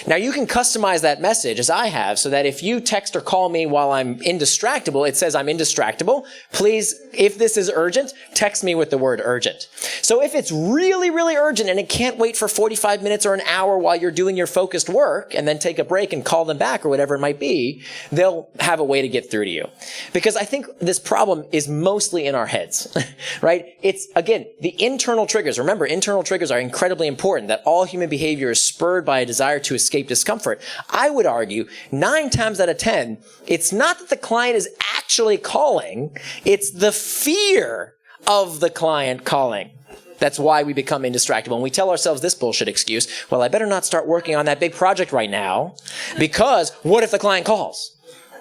Now you can customize that message as I have so that if you text or call me while I'm indistractable, it says I'm indistractable. Please, if this is urgent, text me with the word urgent. So if it's really, really urgent and it can't wait for 45 minutes or an hour while you're doing your focused work and then take a break and call them back or whatever it might be, they'll have a way to get through to you. Because I think this problem is mostly in our heads, right? It's, again, the internal triggers. Remember, internal triggers are incredibly important, that all human behavior is spurred by a desire to escape discomfort. I would argue 9 times out of 10, it's not that the client is actually calling, it's the fear of the client calling. That's why we become indistractable. And we tell ourselves this bullshit excuse, well, I better not start working on that big project right now, because what if the client calls?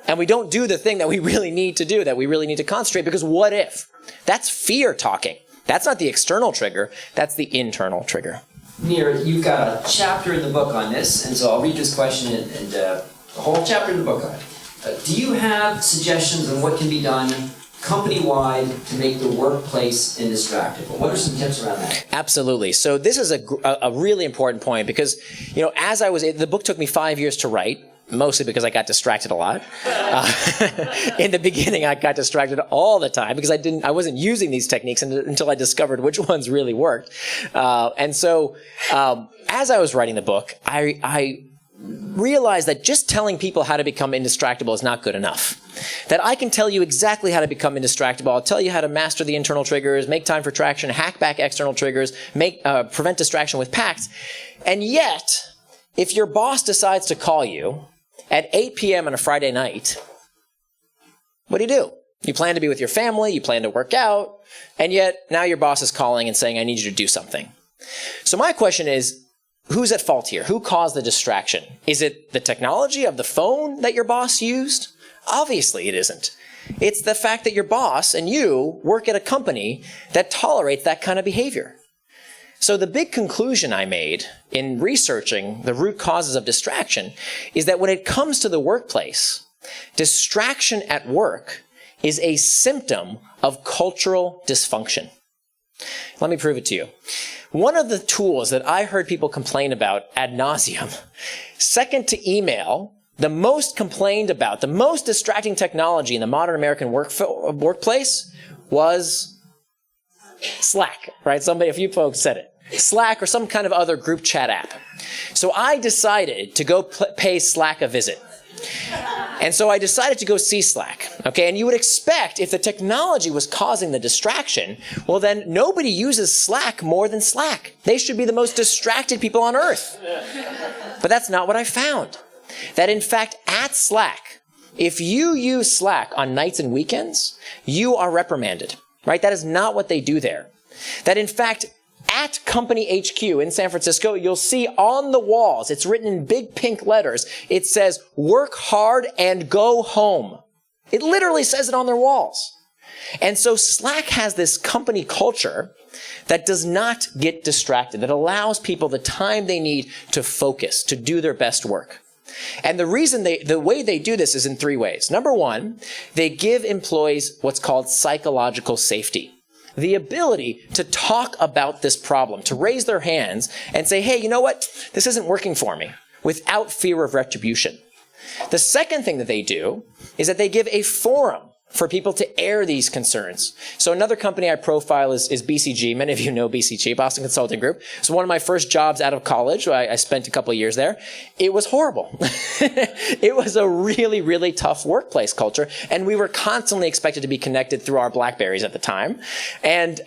And we don't do the thing that we really need to do, that we really need to concentrate, because what if? That's fear talking. That's not the external trigger, that's the internal trigger. Nir, you've got a chapter in the book on this, and so I'll read this question and a whole chapter in the book on it. Do you have suggestions on what can be done company-wide to make the workplace indistractable? What are some tips around that? Absolutely. So this is a really important point because, as the book took me 5 years to write, mostly because I got distracted a lot. In the beginning, I got distracted all the time because I wasn't using these techniques until I discovered which ones really worked. And so, as I was writing the book, I realized that just telling people how to become indistractable is not good enough. That I can tell you exactly how to become indistractable. I'll tell you how to master the internal triggers, make time for traction, hack back external triggers, prevent distraction with pacts. And yet, if your boss decides to call you at 8 p.m. on a Friday night, what do? You plan to be with your family, you plan to work out, and yet now your boss is calling and saying, I need you to do something. So my question is, who's at fault here? Who caused the distraction? Is it the technology of the phone that your boss used? Obviously it isn't. It's the fact that your boss and you work at a company that tolerates that kind of behavior. So the big conclusion I made in researching the root causes of distraction is that when it comes to the workplace, distraction at work is a symptom of cultural dysfunction. Let me prove it to you. One of the tools that I heard people complain about ad nauseum, second to email, the most complained about, the most distracting technology in the modern American workplace was Slack, right? A few folks said it. Slack or some kind of other group chat app. So I decided to go pay Slack a visit. And so I decided to go see Slack, okay? And you would expect if the technology was causing the distraction, well then nobody uses Slack more than Slack. They should be the most distracted people on earth. But that's not what I found. That in fact, at Slack, if you use Slack on nights and weekends, you are reprimanded. Right? That is not what they do there. That in fact, at company HQ in San Francisco, you'll see on the walls, it's written in big pink letters, it says, work hard and go home. It literally says it on their walls. And so Slack has this company culture that does not get distracted, that allows people the time they need to focus, to do their best work. And the way they do this is in 3 ways. Number 1, they give employees what's called psychological safety. The ability to talk about this problem, to raise their hands and say, hey, you know what? This isn't working for me, without fear of retribution. The second thing that they do is that they give a forum for people to air these concerns. So another company I profile is BCG. Many of you know BCG, Boston Consulting Group. It's one of my first jobs out of college. I spent a couple of years there. It was horrible. It was a really, really tough workplace culture. And we were constantly expected to be connected through our BlackBerries at the time. And,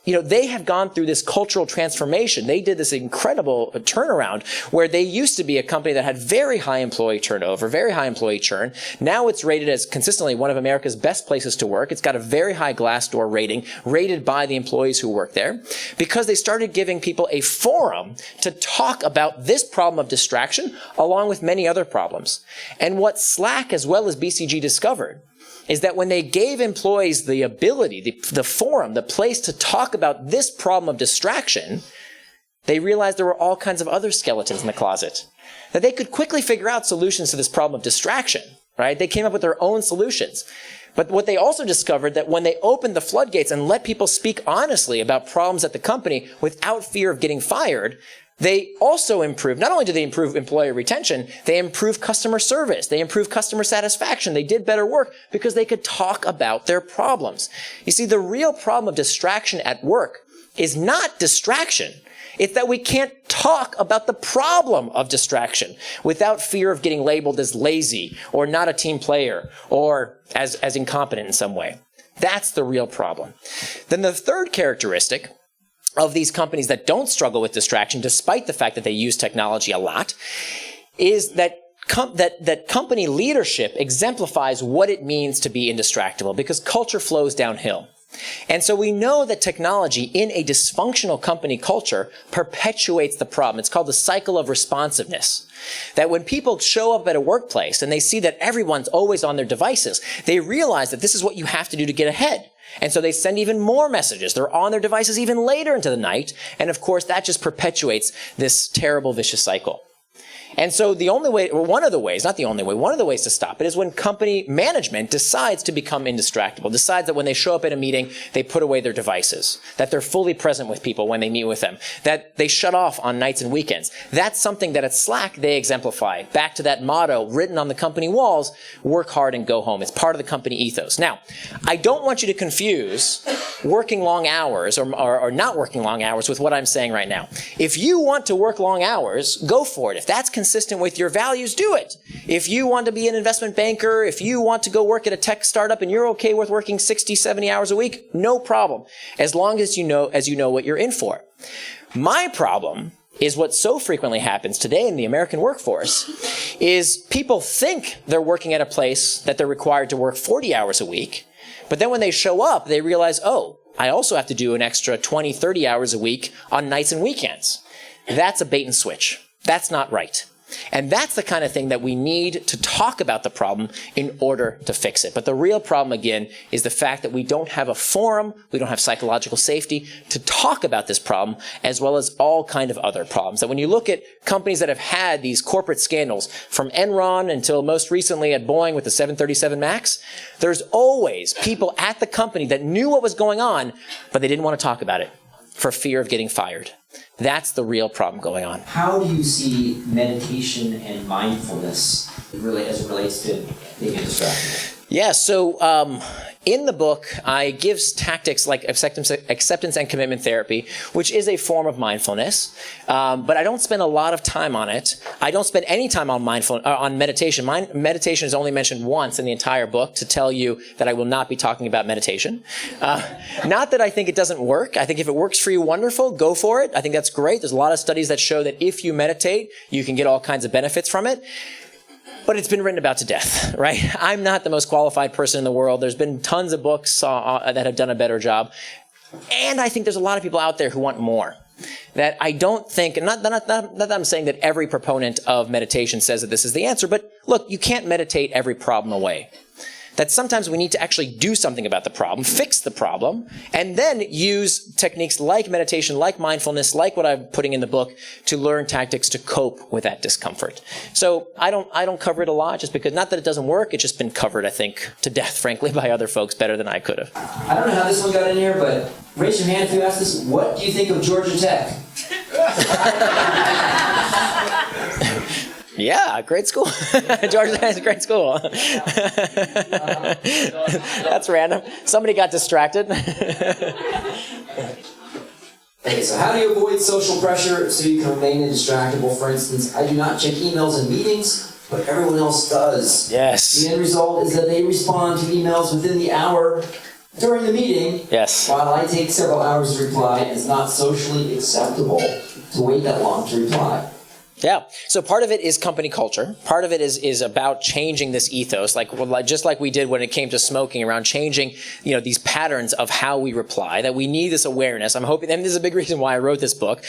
they have gone through this cultural transformation. They did this incredible turnaround where they used to be a company that had very high employee turnover, very high employee churn. Now it's rated as consistently one of America's America's best places to work. It's got a very high Glassdoor rating, rated by the employees who work there, because they started giving people a forum to talk about this problem of distraction, along with many other problems. And what Slack as well as BCG discovered is that when they gave employees the ability, the forum, the place to talk about this problem of distraction, they realized there were all kinds of other skeletons in the closet, that they could quickly figure out solutions to this problem of distraction, right? They came up with their own solutions. But what they also discovered, that when they opened the floodgates and let people speak honestly about problems at the company without fear of getting fired, they also improved, not only did they improve employee retention, they improved customer service, they improved customer satisfaction, they did better work because they could talk about their problems. You see, the real problem of distraction at work is not distraction. It's that we can't talk about the problem of distraction without fear of getting labeled as lazy or not a team player or as incompetent in some way. That's the real problem. Then the third characteristic of these companies that don't struggle with distraction, despite the fact that they use technology a lot, is that company leadership exemplifies what it means to be indistractable, because culture flows downhill. And so we know that technology in a dysfunctional company culture perpetuates the problem. It's called the cycle of responsiveness. That when people show up at a workplace and they see that everyone's always on their devices, they realize that this is what you have to do to get ahead. And so they send even more messages. They're on their devices even later into the night. And of course, that just perpetuates this terrible, vicious cycle. And so the only way, or one of the ways, not the only way, one of the ways to stop it is when company management decides to become indistractable, decides that when they show up at a meeting, they put away their devices, that they're fully present with people when they meet with them, that they shut off on nights and weekends. That's something that at Slack they exemplify. Back to that motto written on the company walls, work hard and go home. It's part of the company ethos. Now, I don't want you to confuse working long hours or not working long hours with what I'm saying right now. If you want to work long hours, go for it. If that's consistent with your values, do it. If you want to be an investment banker, if you want to go work at a tech startup and you're okay with working 60, 70 hours a week, no problem. As long as you know what you're in for. My problem is what so frequently happens today in the American workforce is people think they're working at a place that they're required to work 40 hours a week, but then when they show up, they realize, oh, I also have to do an extra 20, 30 hours a week on nights and weekends. That's a bait and switch. That's not right. And that's the kind of thing that we need to talk about the problem in order to fix it. But the real problem, again, is the fact that we don't have a forum, we don't have psychological safety to talk about this problem, as well as all kind of other problems. That when you look at companies that have had these corporate scandals, from Enron until most recently at Boeing with the 737 MAX, there's always people at the company that knew what was going on, but they didn't want to talk about it for fear of getting fired. That's the real problem going on. How do you see meditation and mindfulness really as it relates to being indistractable? Yeah, so in the book, I give tactics like acceptance and commitment therapy, which is a form of mindfulness, but I don't spend a lot of time on it. I don't spend any time on meditation. Meditation is only mentioned once in the entire book to tell you that I will not be talking about meditation. Not that I think it doesn't work. I think if it works for you, wonderful, go for it. I think that's great. There's a lot of studies that show that if you meditate, you can get all kinds of benefits from it. But it's been written about to death, right? I'm not the most qualified person in the world. There's been tons of books that have done a better job. And I think there's a lot of people out there who want more. That I don't think, and not that I'm saying that every proponent of meditation says that this is the answer, but look, you can't meditate every problem away. That sometimes we need to actually do something about the problem, fix the problem, and then use techniques like meditation, like mindfulness, like what I'm putting in the book to learn tactics to cope with that discomfort. So I don't cover it a lot just because, not that it doesn't work, it's just been covered, I think, to death, frankly, by other folks better than I could have. I don't know how this one got in here, but raise your hand if you asked this. What do you think of Georgia Tech? Yeah, great school. Georgia Tech is a great school. That's random. Somebody got distracted. Okay, so how do you avoid social pressure so you can remain indistractable? For instance, I do not check emails in meetings, but everyone else does. Yes. The end result is that they respond to emails within the hour during the meeting. Yes. While I take several hours to reply, it's not socially acceptable to wait that long to reply. Yeah. So part of it is company culture. Part of it is about changing this ethos, just like we did when it came to smoking, around changing, these patterns of how we reply, that we need this awareness. I'm hoping, and this is a big reason why I wrote this book,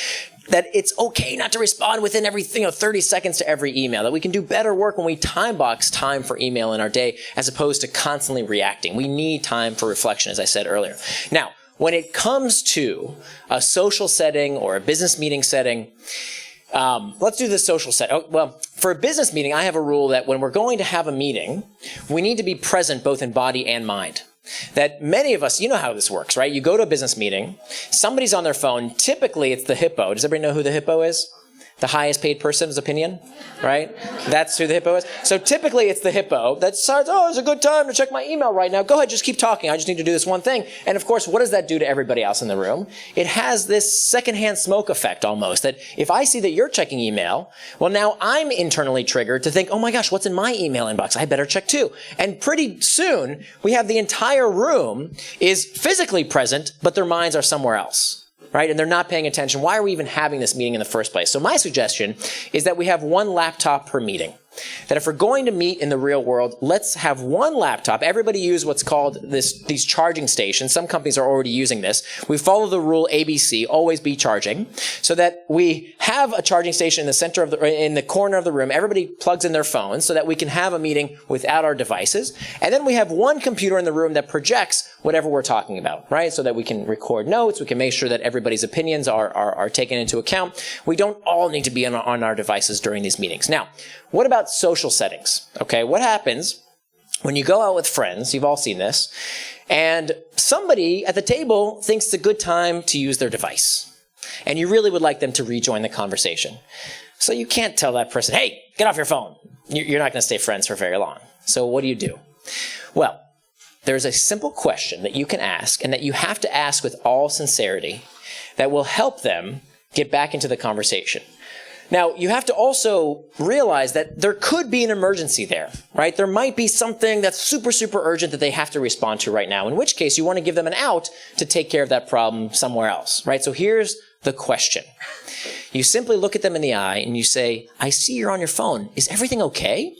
that it's okay not to respond within every 30 seconds to every email, that we can do better work when we time box time for email in our day as opposed to constantly reacting. We need time for reflection, as I said earlier. Now, when it comes to a social setting or a business meeting setting, let's do the social set. Well, for a business meeting, I have a rule that when we're going to have a meeting, we need to be present both in body and mind. That many of us, you know how this works, right? You go to a business meeting, somebody's on their phone. Typically, it's the hippo. Does everybody know who the hippo is? The highest paid person's opinion, right? That's who the hippo is. So typically it's the hippo that decides, it's a good time to check my email right now. Go ahead, just keep talking. I just need to do this one thing. And of course, what does that do to everybody else in the room? It has this secondhand smoke effect almost, that if I see that you're checking email, well, now I'm internally triggered to think, oh my gosh, what's in my email inbox? I better check too. And pretty soon, we have the entire room is physically present, but their minds are somewhere else. Right? And they're not paying attention. Why are we even having this meeting in the first place? So my suggestion is that we have one laptop per meeting. That if we're going to meet in the real world, let's have one laptop. Everybody use what's called these charging stations. Some companies are already using this. We follow the rule ABC, always be charging, so that we have a charging station in the corner of the room. Everybody plugs in their phones so that we can have a meeting without our devices. And then we have one computer in the room that projects whatever we're talking about, right? So that we can record notes. We can make sure that everybody's opinions are taken into account. We don't all need to be on our devices during these meetings. Now, what about social settings? Okay, what happens when you go out with friends? You've all seen this. And somebody at the table thinks it's a good time to use their device. And you really would like them to rejoin the conversation. So you can't tell that person, hey, get off your phone. You're not going to stay friends for very long. So what do? Well, there's a simple question that you can ask and that you have to ask with all sincerity that will help them get back into the conversation. Now, you have to also realize that there could be an emergency there, right? There might be something that's super, super urgent that they have to respond to right now, in which case you want to give them an out to take care of that problem somewhere else, right? So here's the question. You simply look at them in the eye and you say, I see you're on your phone. Is everything okay?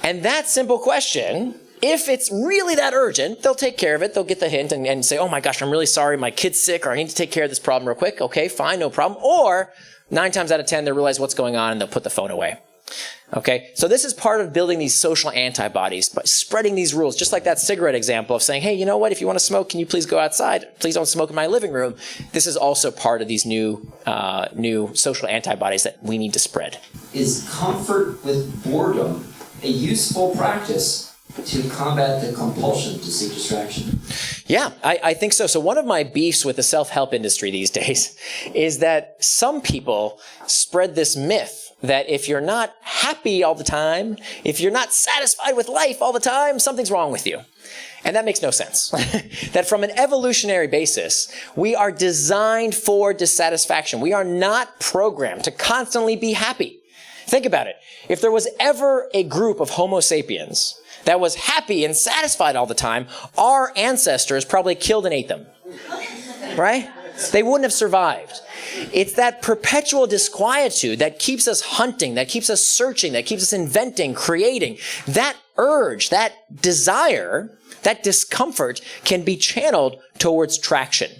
And that simple question, if it's really that urgent, they'll take care of it. They'll get the hint and say, oh my gosh, I'm really sorry. My kid's sick, or I need to take care of this problem real quick. Okay, fine, no problem. Or 9 times out of 10, they'll realize what's going on and they'll put the phone away. Okay, so this is part of building these social antibodies, by spreading these rules, just like that cigarette example of saying, hey, you know what, if you want to smoke, can you please go outside? Please don't smoke in my living room. This is also part of these new social antibodies that we need to spread. Is comfort with boredom a useful practice to combat the compulsion to seek distraction? Yeah, I think so. So one of my beefs with the self-help industry these days is that some people spread this myth that if you're not happy all the time, if you're not satisfied with life all the time, something's wrong with you. And that makes no sense. That from an evolutionary basis, we are designed for dissatisfaction. We are not programmed to constantly be happy. Think about it. If there was ever a group of Homo sapiens that was happy and satisfied all the time, our ancestors probably killed and ate them. Right? They wouldn't have survived. It's that perpetual disquietude that keeps us hunting, that keeps us searching, that keeps us inventing, creating. That urge, that desire, that discomfort can be channeled towards traction.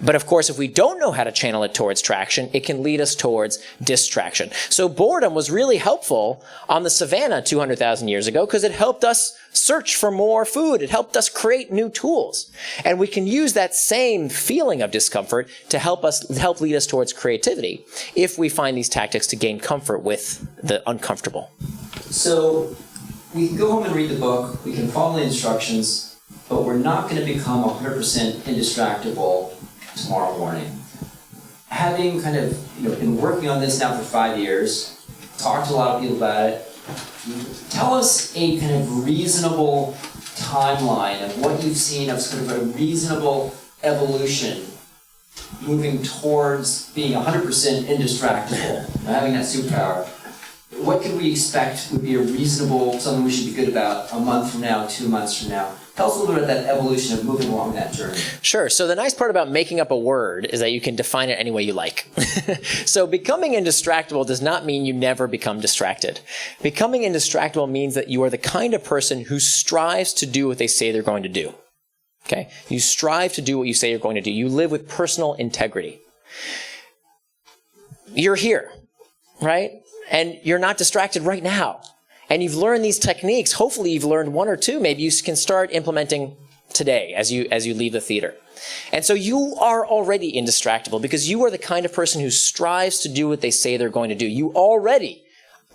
But of course, if we don't know how to channel it towards traction, it can lead us towards distraction. So boredom was really helpful on the savannah 200,000 years ago because it helped us search for more food. It helped us create new tools. And we can use that same feeling of discomfort to help lead us towards creativity if we find these tactics to gain comfort with the uncomfortable. So we can go home and read the book, we can follow the instructions, but we're not going to become 100% indistractable tomorrow morning. Having kind of been working on this now for 5 years, talked to a lot of people about it, tell us a kind of reasonable timeline of what you've seen of sort of a reasonable evolution moving towards being 100% indistractable, having that superpower. What could we expect would be a reasonable, something we should be good about a month from now, 2 months from now? Tell us a little bit about that evolution of moving along that journey. Sure. So the nice part about making up a word is that you can define it any way you like. So becoming indistractable does not mean you never become distracted. Becoming indistractable means that you are the kind of person who strives to do what they say they're going to do. Okay? You strive to do what you say you're going to do. You live with personal integrity. You're here, right? And you're not distracted right now. And you've learned these techniques. Hopefully you've learned one or two. Maybe you can start implementing today as you leave the theater. And so you are already indistractable because you are the kind of person who strives to do what they say they're going to do. You already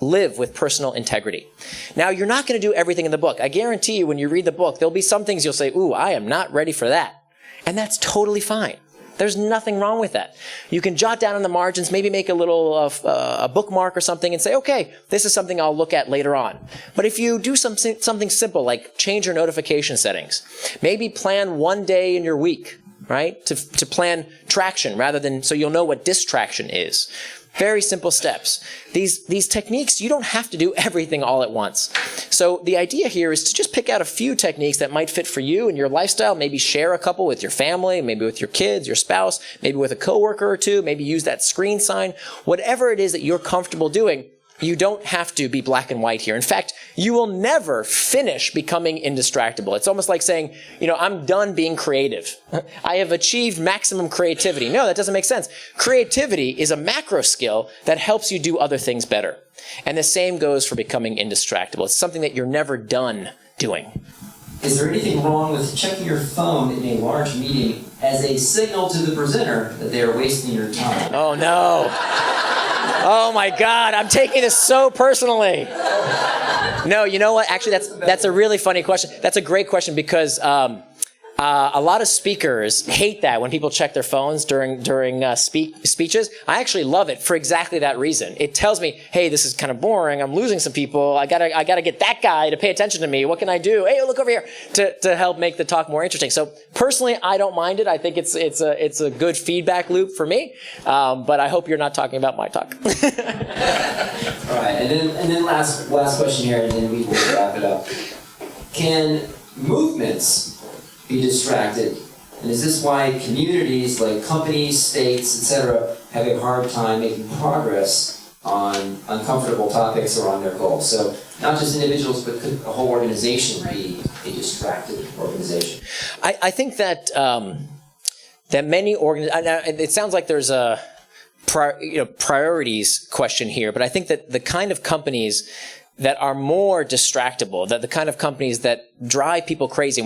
live with personal integrity. Now, you're not going to do everything in the book. I guarantee you when you read the book, there'll be some things you'll say, ooh, I am not ready for that. And that's totally fine. There's nothing wrong with that. You can jot down in the margins, maybe make a little a bookmark or something and say, okay, this is something I'll look at later on. But if you do something simple like change your notification settings, maybe plan one day in your week, right, to plan traction rather than so you'll know what distraction is. Very simple steps. These techniques, you don't have to do everything all at once. So the idea here is to just pick out a few techniques that might fit for you and your lifestyle. Maybe share a couple with your family, maybe with your kids, your spouse, maybe with a coworker or two, maybe use that screen sign. Whatever it is that you're comfortable doing, you don't have to be black and white here. In fact, you will never finish becoming indistractable. It's almost like saying, I'm done being creative. I have achieved maximum creativity. No, that doesn't make sense. Creativity is a macro skill that helps you do other things better. And the same goes for becoming indistractable. It's something that you're never done doing. Is there anything wrong with checking your phone in a large meeting as a signal to the presenter that they are wasting your time? Oh, no. Oh my God, I'm taking this so personally. No, you know what? Actually, that's a really funny question. That's a great question because a lot of speakers hate that when people check their phones during speeches. I actually love it for exactly that reason. It tells me, hey, this is kind of boring. I'm losing some people. I gotta get that guy to pay attention to me. What can I do? Hey, look over here to help make the talk more interesting. So personally, I don't mind it. I think it's a good feedback loop for me. But I hope you're not talking about my talk. All right, and then last question here, and then we will wrap it up. Can movements be distracted? And is this why communities like companies, states, etc. have a hard time making progress on uncomfortable topics or on their goals? So not just individuals, but could a whole organization be a distracted organization? I think that that many organizations, it sounds like there's a priorities question here, but I think that the kind of companies that are more distractible, that the kind of companies that drive people crazy,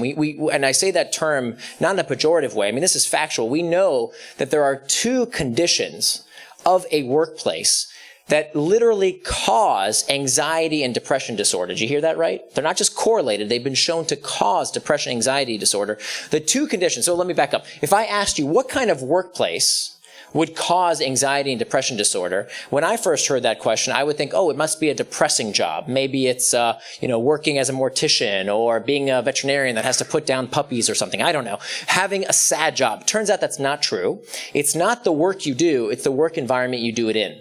and I say that term not in a pejorative way. I mean, this is factual. We know that there are two conditions of a workplace that literally cause anxiety and depression disorder. Did you hear that right? They're not just correlated. They've been shown to cause depression, anxiety disorder. The two conditions. So let me back up. If I asked you what kind of workplace would cause anxiety and depression disorder, when I first heard that question, I would think, oh, it must be a depressing job. Maybe it's, working as a mortician or being a veterinarian that has to put down puppies or something. I don't know. Having a sad job. Turns out that's not true. It's not the work you do. It's the work environment you do it in.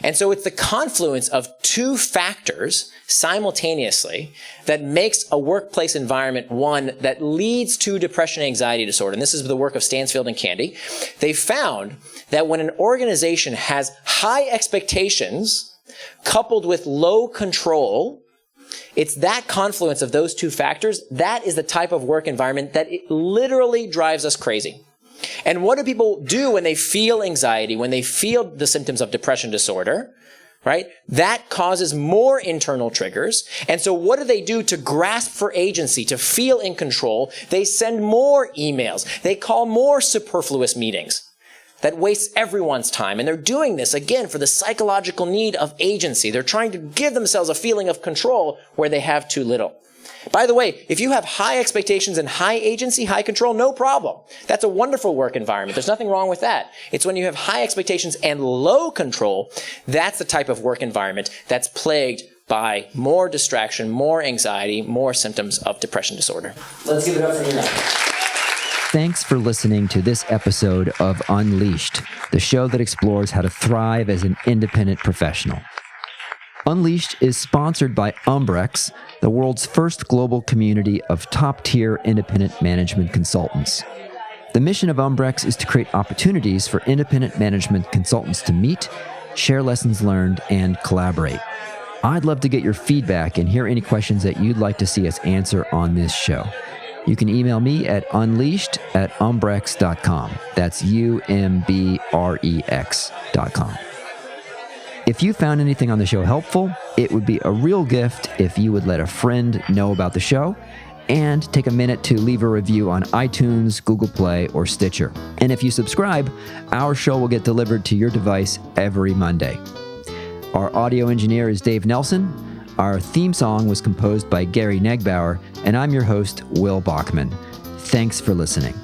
And so it's the confluence of two factors simultaneously that makes a workplace environment one that leads to depression and anxiety disorder. And this is the work of Stansfield and Candy. They found that when an organization has high expectations coupled with low control, it's that confluence of those two factors, that is the type of work environment that it literally drives us crazy. And what do people do when they feel anxiety, when they feel the symptoms of depression disorder, right? That causes more internal triggers. And so what do they do to grasp for agency, to feel in control? They send more emails. They call more superfluous meetings that wastes everyone's time. And they're doing this, again, for the psychological need of agency. They're trying to give themselves a feeling of control where they have too little. By the way, if you have high expectations and high agency, high control, no problem. That's a wonderful work environment. There's nothing wrong with that. It's when you have high expectations and low control, that's the type of work environment that's plagued by more distraction, more anxiety, more symptoms of depression disorder. Let's give it up for Nir. Thanks for listening to this episode of Unleashed, the show that explores how to thrive as an independent professional. Unleashed is sponsored by Umbrex, the world's first global community of top-tier independent management consultants. The mission of Umbrex is to create opportunities for independent management consultants to meet, share lessons learned, and collaborate. I'd love to get your feedback and hear any questions that you'd like to see us answer on this show. You can email me at unleashed@umbrex.com. That's UMBREX.com. If you found anything on the show helpful, it would be a real gift if you would let a friend know about the show and take a minute to leave a review on iTunes, Google Play, or Stitcher. And if you subscribe, our show will get delivered to your device every Monday. Our audio engineer is Dave Nelson. Our theme song was composed by Gary Negbauer, and I'm your host, Will Bachman. Thanks for listening.